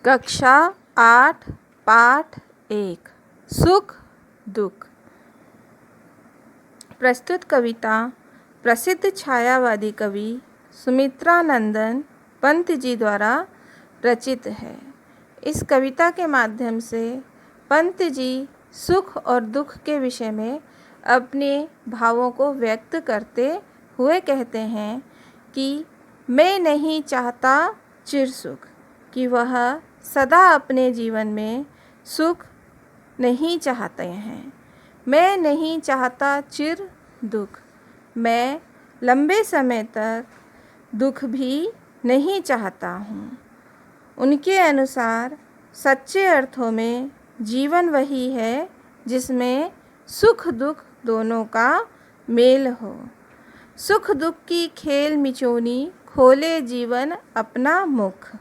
कक्षा 8 पाठ 1 सुख दुख। प्रस्तुत कविता प्रसिद्ध छायावादी कवि सुमित्रानंदन पंत जी द्वारा रचित है। इस कविता के माध्यम से पंत जी सुख और दुख के विषय में अपने भावों को व्यक्त करते हुए कहते हैं कि मैं नहीं चाहता चिर सुख, कि वह सदा अपने जीवन में सुख नहीं चाहते हैं। मैं नहीं चाहता चिर दुख, मैं लंबे समय तक दुख भी नहीं चाहता हूँ। उनके अनुसार सच्चे अर्थों में जीवन वही है जिसमें सुख दुख दोनों का मेल हो। सुख दुख की खेल मिचोनी खोले जीवन अपना मुख।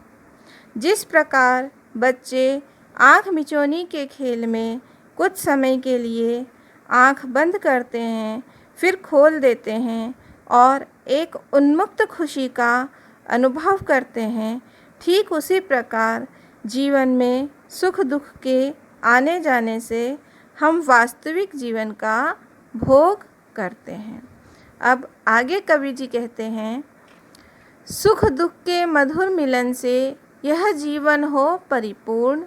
जिस प्रकार बच्चे आँख मिचोनी के खेल में कुछ समय के लिए आँख बंद करते हैं, फिर खोल देते हैं और एक उन्मुक्त खुशी का अनुभव करते हैं, ठीक उसी प्रकार जीवन में सुख दुख के आने जाने से हम वास्तविक जीवन का भोग करते हैं। अब आगे कवि जी कहते हैं, सुख दुख के मधुर मिलन से यह जीवन हो परिपूर्ण,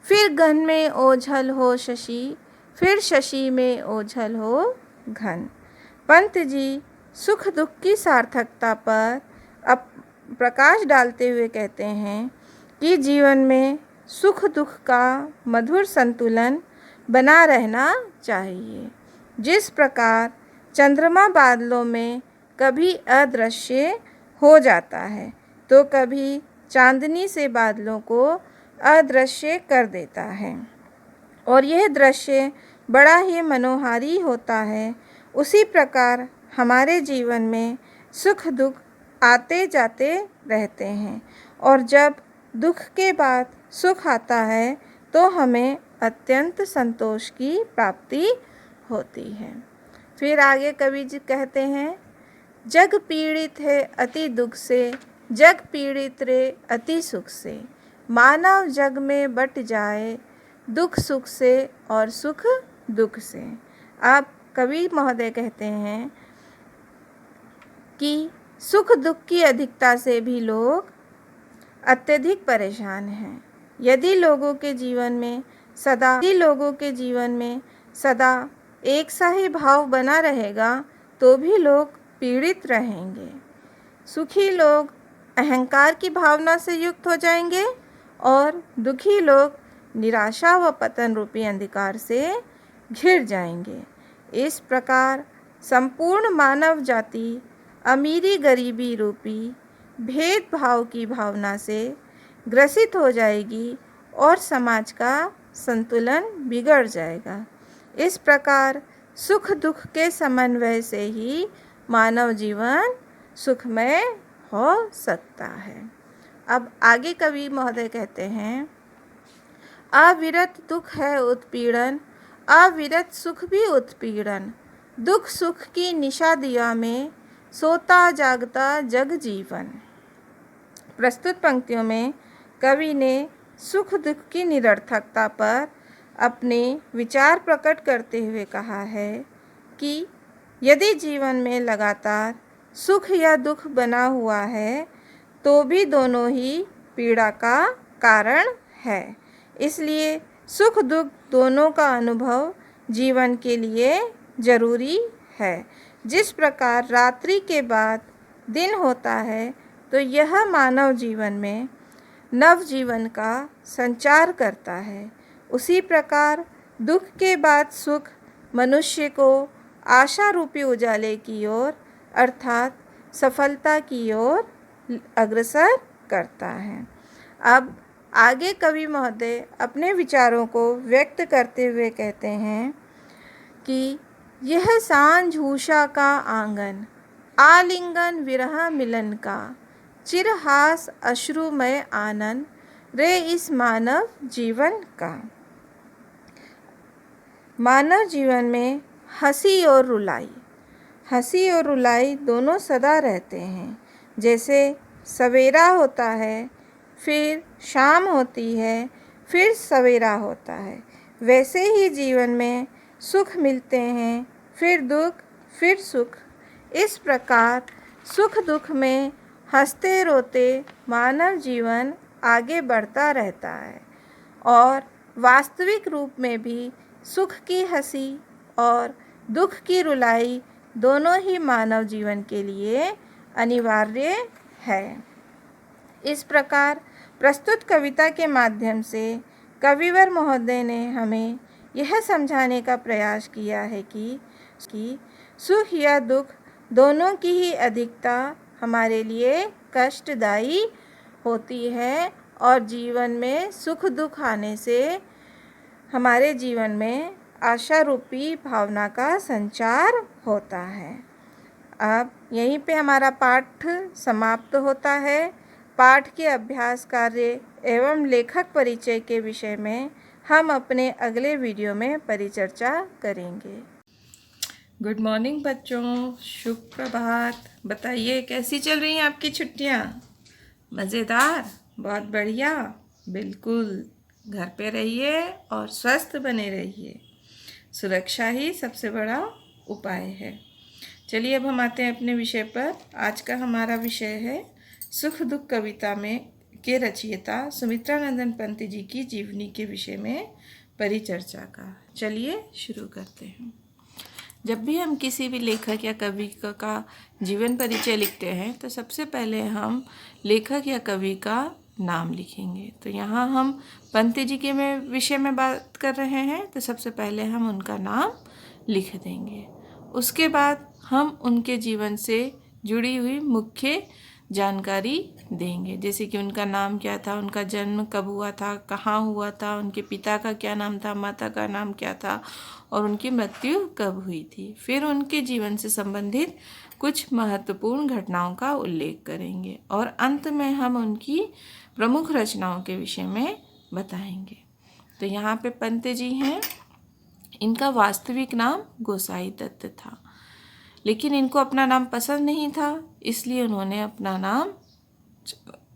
फिर घन में ओझल हो शशि, फिर शशि में ओझल हो घन। पंत जी सुख दुख की सार्थकता पर प्रकाश डालते हुए कहते हैं कि जीवन में सुख दुख का मधुर संतुलन बना रहना चाहिए। जिस प्रकार चंद्रमा बादलों में कभी अदृश्य हो जाता है तो कभी चांदनी से बादलों को अदृश्य कर देता है और यह दृश्य बड़ा ही मनोहारी होता है, उसी प्रकार हमारे जीवन में सुख दुख आते जाते रहते हैं और जब दुख के बाद सुख आता है तो हमें अत्यंत संतोष की प्राप्ति होती है। फिर आगे कवि जी कहते हैं, जग पीड़ित है अति दुख से, जग पीड़ित रे अति सुख से, मानव जग में बट जाए दुख सुख से और सुख दुख से। अब कवि महोदय कहते हैं कि सुख दुख की अधिकता से भी लोग अत्यधिक परेशान हैं। यदि लोगों के जीवन में सदा एक सा ही भाव बना रहेगा तो भी लोग पीड़ित रहेंगे। सुखी लोग अहंकार की भावना से युक्त हो जाएंगे और दुखी लोग निराशा व पतन रूपी अंधकार से घिर जाएंगे। इस प्रकार संपूर्ण मानव जाति अमीरी गरीबी रूपी भेदभाव की भावना से ग्रसित हो जाएगी और समाज का संतुलन बिगड़ जाएगा। इस प्रकार सुख दुख के समन्वय से ही मानव जीवन सुखमय हो सकता है। अब आगे कवि महोदय कहते हैं, अविरत दुख है उत्पीड़न, अविरत सुख भी उत्पीड़न, दुख सुख की निशा दिया में सोता जागता जग जीवन। प्रस्तुत पंक्तियों में कवि ने सुख दुख की निरर्थकता पर अपने विचार प्रकट करते हुए कहा है कि यदि जीवन में लगातार सुख या दुख बना हुआ है तो भी दोनों ही पीड़ा का कारण है। इसलिए सुख दुख दोनों का अनुभव जीवन के लिए जरूरी है। जिस प्रकार रात्रि के बाद दिन होता है तो यह मानव जीवन में नव जीवन का संचार करता है, उसी प्रकार दुख के बाद सुख मनुष्य को आशा रूपी उजाले की ओर अर्थात सफलता की ओर अग्रसर करता है। अब आगे कवि महोदय अपने विचारों को व्यक्त करते हुए कहते हैं कि यह सांझ उषा का आंगन, आलिंगन विरह मिलन का, चिरहास अश्रुमय आनंद रे इस मानव जीवन का। मानव जीवन में हंसी और रुलाई दोनों सदा रहते हैं। जैसे सवेरा होता है फिर शाम होती है, फिर सवेरा होता है। वैसे ही जीवन में सुख मिलते हैं, फिर दुख, फिर सुख। इस प्रकार सुख दुख में हंसते रोते मानव जीवन आगे बढ़ता रहता है और वास्तविक रूप में भी सुख की हंसी और दुख की रुलाई दोनों ही मानव जीवन के लिए अनिवार्य है। इस प्रकार प्रस्तुत कविता के माध्यम से कविवर महोदय ने हमें यह समझाने का प्रयास किया है कि सुख या दुख दोनों की ही अधिकता हमारे लिए कष्टदायी होती है और जीवन में सुख दुख आने से हमारे जीवन में आशा रूपी भावना का संचार होता है। अब यहीं पे हमारा पाठ समाप्त होता है। पाठ के अभ्यास कार्य एवं लेखक परिचय के विषय में हम अपने अगले वीडियो में परिचर्चा करेंगे। गुड मॉर्निंग बच्चों, शुभ प्रभात। बताइए कैसी चल रही हैं आपकी छुट्टियां? मज़ेदार? बहुत बढ़िया। बिल्कुल, घर पे रहिए और स्वस्थ बने रहिए। सुरक्षा ही सबसे बड़ा उपाय है। चलिए अब हम आते हैं अपने विषय पर। आज का हमारा विषय है सुख दुख कविता में के रचयिता सुमित्रानंदन पंत जी की जीवनी के विषय में परिचर्चा का। चलिए शुरू करते हैं। जब भी हम किसी भी लेखक या कवि का जीवन परिचय लिखते हैं तो सबसे पहले हम लेखक या कवि का नाम लिखेंगे। तो यहाँ हम पंत जी के विषय में बात कर रहे हैं तो सबसे पहले हम उनका नाम लिख देंगे। उसके बाद हम उनके जीवन से जुड़ी हुई मुख्य जानकारी देंगे, जैसे कि उनका नाम क्या था, उनका जन्म कब हुआ था, कहाँ हुआ था, उनके पिता का क्या नाम था, माता का नाम क्या था और उनकी मृत्यु कब हुई थी। फिर उनके जीवन से संबंधित कुछ महत्वपूर्ण घटनाओं का उल्लेख करेंगे और अंत में हम उनकी प्रमुख रचनाओं के विषय में बताएंगे। तो यहाँ पे पंत जी हैं। इनका वास्तविक नाम गोसाई दत्त था, लेकिन इनको अपना नाम पसंद नहीं था, इसलिए उन्होंने अपना नाम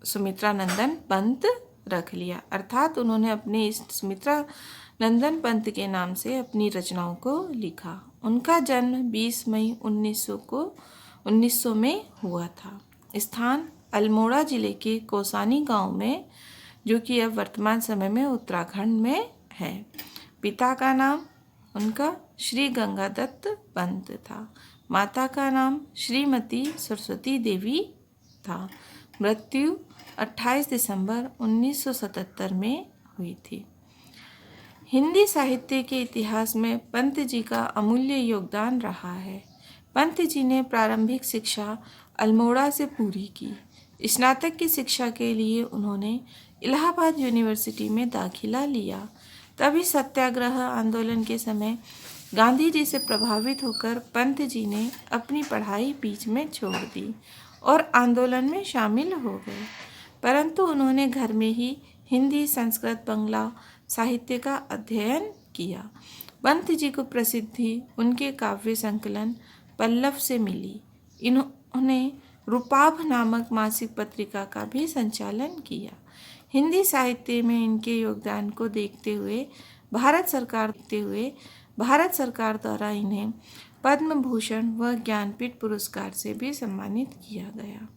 सुमित्रानंदन पंत रख लिया। अर्थात उन्होंने अपने इस सुमित्रानंदन पंत के नाम से अपनी रचनाओं को लिखा। उनका जन्म 20 मई 1900 में हुआ था। स्थान अल्मोड़ा जिले के कोसानी गांव में, जो कि अब वर्तमान समय में उत्तराखंड में है। पिता का नाम उनका श्री गंगादत्त पंत था। माता का नाम श्रीमती सरस्वती देवी था। मृत्यु 28 दिसंबर 1977 में हुई थी। हिंदी साहित्य के इतिहास में पंत जी का अमूल्य योगदान रहा है। पंत जी ने प्रारंभिक शिक्षा अल्मोड़ा से पूरी की। स्नातक की शिक्षा के लिए उन्होंने इलाहाबाद यूनिवर्सिटी में दाखिला लिया। तभी सत्याग्रह आंदोलन के समय गांधी जी से प्रभावित होकर पंत जी ने अपनी पढ़ाई बीच में छोड़ दी और आंदोलन में शामिल हो गए, परंतु उन्होंने घर में ही हिंदी, संस्कृत, बंगला साहित्य का अध्ययन किया। पंत जी को प्रसिद्धि उनके काव्य संकलन पल्लव से मिली। इन्होंने रूपाभ नामक मासिक पत्रिका का भी संचालन किया। हिंदी साहित्य में इनके योगदान को देखते हुए भारत सरकार द्वारा इन्हें पद्म भूषण व ज्ञानपीठ पुरस्कार से भी सम्मानित किया गया।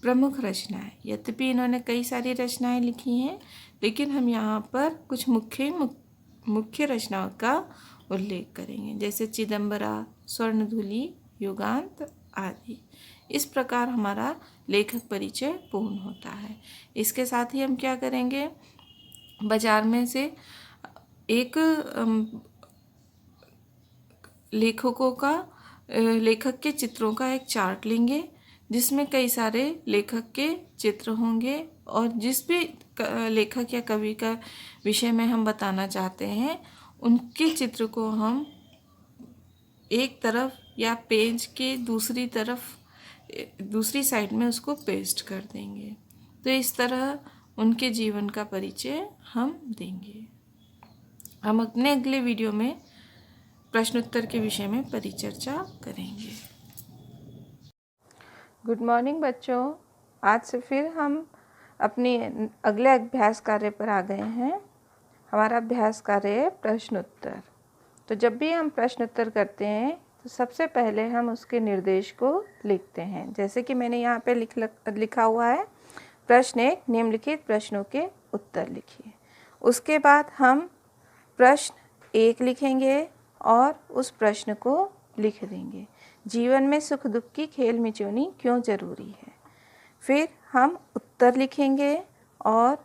प्रमुख रचनाएं, यद्यपि इन्होंने कई सारी रचनाएं लिखी हैं, लेकिन हम यहाँ पर कुछ मुख्य रचनाओं का उल्लेख करेंगे, जैसे चिदंबरा, स्वर्णधूलि, युगांत आदि। इस प्रकार हमारा लेखक परिचय पूर्ण होता है। इसके साथ ही हम क्या करेंगे, बाजार में से एक लेखक के चित्रों का एक चार्ट लेंगे, जिसमें कई सारे लेखक के चित्र होंगे और जिस भी लेखक या कवि का विषय में हम बताना चाहते हैं उनके चित्र को हम एक तरफ या पेज के दूसरी साइड में उसको पेस्ट कर देंगे। तो इस तरह उनके जीवन का परिचय हम देंगे। हम अपने अगले वीडियो में प्रश्नोत्तर के विषय में परिचर्चा करेंगे। गुड मॉर्निंग बच्चों, आज से फिर हम अपने अगले अभ्यास कार्य पर आ गए हैं। हमारा अभ्यास कार्य है प्रश्न उत्तर। तो जब भी हम प्रश्न उत्तर करते हैं तो सबसे पहले हम उसके निर्देश को लिखते हैं। जैसे कि मैंने यहाँ पे लिखा हुआ है, प्रश्न 1, निम्नलिखित प्रश्नों के उत्तर लिखिए। उसके बाद हम प्रश्न 1 लिखेंगे और उस प्रश्न को लिख देंगे, जीवन में सुख दुख की खेल मिचोनी क्यों ज़रूरी है। फिर हम उत्तर लिखेंगे और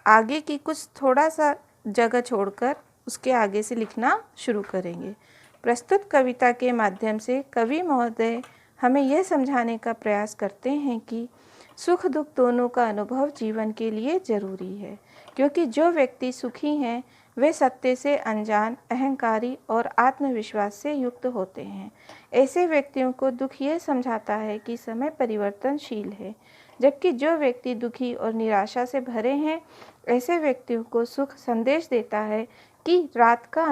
आगे की कुछ थोड़ा सा जगह छोड़कर उसके आगे से लिखना शुरू करेंगे। प्रस्तुत कविता के माध्यम से कवि महोदय हमें यह समझाने का प्रयास करते हैं कि सुख दुख दोनों का अनुभव जीवन के लिए ज़रूरी है, क्योंकि जो व्यक्ति सुखी हैं वे सत्य से अनजान, अहंकारी और आत्मविश्वास से युक्त होते हैं। ऐसे व्यक्तियों को दुख ये समझाता है कि समय परिवर्तनशील है, जबकि जो व्यक्ति दुखी और निराशा से भरे हैं ऐसे व्यक्तियों को सुख संदेश देता है कि रात का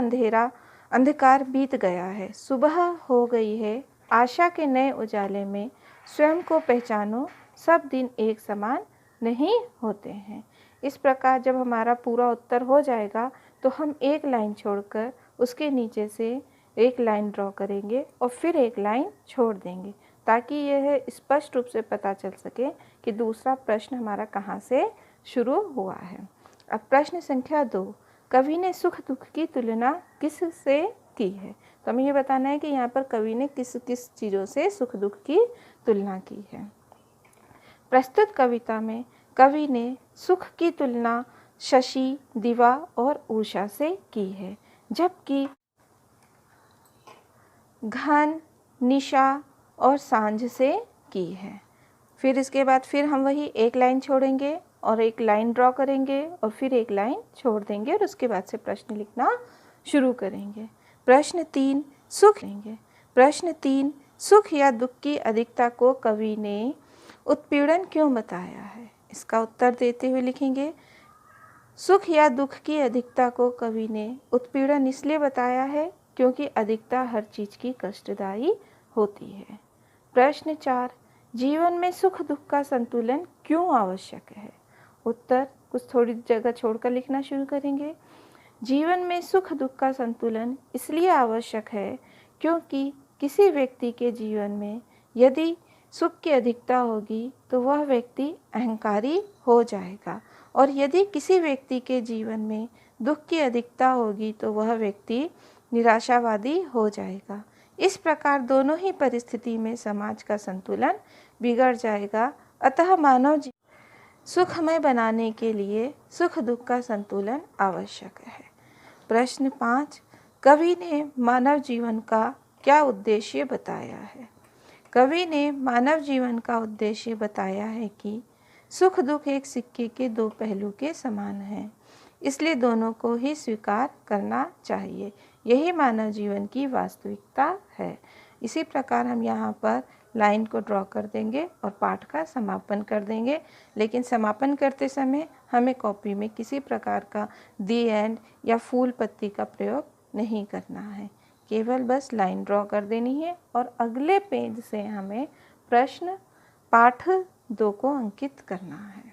अंधकार बीत गया है, सुबह हो गई है। आशा के नए उजाले में स्वयं को पहचानो, सब दिन एक समान नहीं होते हैं। इस प्रकार जब हमारा पूरा उत्तर हो जाएगा तो हम एक लाइन छोड़कर उसके नीचे से एक लाइन ड्रॉ करेंगे और फिर एक लाइन छोड़ देंगे, ताकि यह स्पष्ट रूप से पता चल सके कि दूसरा प्रश्न हमारा कहाँ से शुरू हुआ है। अब प्रश्न संख्या 2, कवि ने सुख दुख की तुलना किस से की है। तो हमें ये बताना है कि यहाँ पर कवि ने किस किस चीज़ों से सुख दुख की तुलना की है। प्रस्तुत कविता में कवि ने सुख की तुलना शशि, दिवा और उषा से की है, जबकि घन, निशा और सांझ से की है। फिर इसके बाद फिर हम वही एक लाइन छोड़ेंगे और एक लाइन ड्रॉ करेंगे और फिर एक लाइन छोड़ देंगे और उसके बाद से प्रश्न लिखना शुरू करेंगे। प्रश्न 3, सुख लेंगे। प्रश्न 3, सुख या दुख की अधिकता को कवि ने उत्पीड़न क्यों बताया है। इसका उत्तर देते हुए लिखेंगे, सुख या दुख की अधिकता को कवि ने उत्पीड़न इसलिए बताया है क्योंकि अधिकता हर चीज़ की कष्टदायी होती है। प्रश्न 4, जीवन में सुख दुख का संतुलन क्यों आवश्यक है। उत्तर कुछ थोड़ी जगह छोड़कर लिखना शुरू करेंगे। जीवन में सुख दुख का संतुलन इसलिए आवश्यक है क्योंकि किसी व्यक्ति के जीवन में यदि सुख की अधिकता होगी तो वह व्यक्ति अहंकारी हो जाएगा, और यदि किसी व्यक्ति के जीवन में दुख की अधिकता होगी तो वह व्यक्ति निराशावादी हो जाएगा। इस प्रकार दोनों ही परिस्थिति में समाज का संतुलन बिगड़ जाएगा। अतः मानव सुखमय बनाने के लिए सुख दुख का संतुलन आवश्यक है। प्रश्न 5, कवि ने मानव जीवन का क्या उद्देश्य बताया है। कवि ने मानव जीवन का उद्देश्य बताया है कि सुख दुख एक सिक्के के दो पहलू के समान हैं, इसलिए दोनों को ही स्वीकार करना चाहिए। यही मानव जीवन की वास्तविकता है। इसी प्रकार हम यहाँ पर लाइन को ड्रॉ कर देंगे और पाठ का समापन कर देंगे, लेकिन समापन करते समय हमें कॉपी में किसी प्रकार का दी एंड या फूल पत्ती का प्रयोग नहीं करना है, केवल बस लाइन ड्रॉ कर देनी है और अगले पेज से हमें प्रश्न पाठ 2 को अंकित करना है।